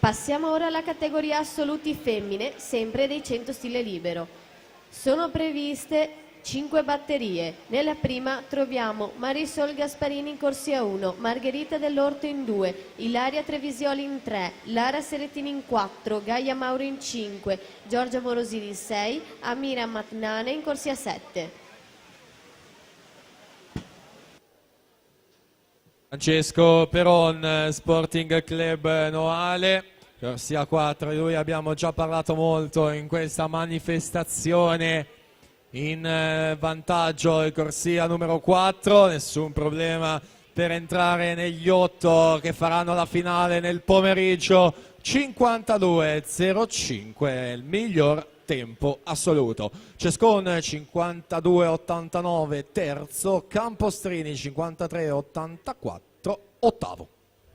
Passiamo ora alla categoria assoluti femmine, sempre dei 100 stile libero. Sono previste 5 batterie. Nella prima troviamo Marisol Gasparini in corsia 1, Margherita Dell'Orto in 2, Ilaria Trevisioli in 3, Lara Serettini in 4, Gaia Mauro in 5, Giorgia Morosini in 6, Amira Matnane in corsia 7. Francesco Peron, Sporting Club Noale, corsia 4, di lui abbiamo già parlato molto in questa manifestazione. In vantaggio corsia numero 4, nessun problema per entrare negli 8 che faranno la finale nel pomeriggio. 52.05 il miglior tempo assoluto. Cescon 52.89 terzo, Campostrini 53.84 ottavo.